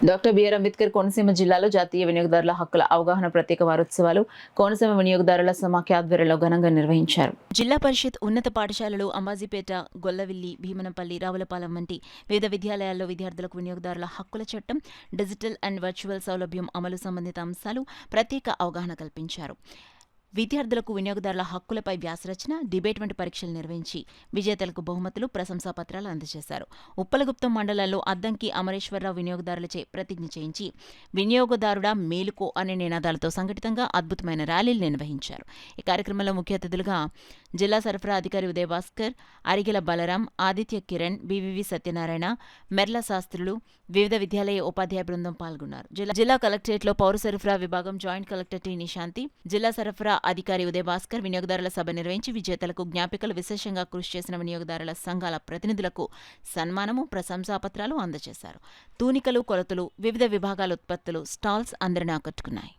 Doctor BR Ambedkar Konaseema జిల్లాలో జాతీయ వినియోగదారుల హక్కుల అవగాహన ప్రత్యేక వారోత్సవాలు కోనసీమ వినియోగదారుల సమాఖ్య ఆధ్వర్యంలో ఘనంగా నిర్వహించారు. జిల్లా పరిషత్ ఉన్నత పాఠశాలలు అంబాజీపేట, గొల్లవిల్లి, భీమనంపల్లి, రావులపాలెం వంటి వివిధ విద్యాలయాల్లో విద్యార్థులకు వినియోగదారుల హక్కుల చట్టం, డిజిటల్ అండ్ వర్చువల్ సౌలభ్యం అమలు సంబంధిత అంశాలు ప్రత్యేక అవగాహన కల్పించారు. విద్యార్థులకు వినియోగదారుల హక్కులపై వ్యాసరచన, డిబేట్ వంటి పరీక్షలు నిర్వహించి విజేతలకు బహుమతులు, ప్రశంసా పత్రాలు అందజేశారు. ఉప్పలగుప్తం మండలంలో అద్దంకి అమరేశ్వరరావు వినియోగదారులచే ప్రతిజ్ఞ చేయించి వినియోగదారుడా మేలుకో అనే నినాదాలతో సంఘటితంగా అద్భుతమైన ర్యాలీలు నిర్వహించారు. ఈ కార్యక్రమంలో ముఖ్య అతిథులుగా జిల్లా సరఫరా అధికారి ఉదయభాస్కర్, అరిగెల బలరాం, ఆదిత్య కిరణ్, బివివి సత్యనారాయణ, మెర్ల శాస్త్రులు, వివిధ విద్యాలయ ఉపాధ్యాయ బృందం పాల్గొన్నారు. జిల్లా కలెక్టరేట్లో పౌర సరఫరా విభాగం జాయింట్ కలెక్టర్ టి నిశాంతి, జిల్లా సరఫరా అధికారి ఉదయభాస్కర్ వినియోగదారుల సభ నిర్వహించి విజేతలకు జ్ఞాపికలు, విశేషంగా కృషి చేసిన వినియోగదారుల సంఘాల ప్రతినిధులకు సన్మానము, ప్రశంసాపత్రాలు అందజేశారు. తూనికలు, కొలతలు, వివిధ విభాగాల ఉత్పత్తులు, స్టాల్స్ అందరిని ఆకట్టుకున్నాయి.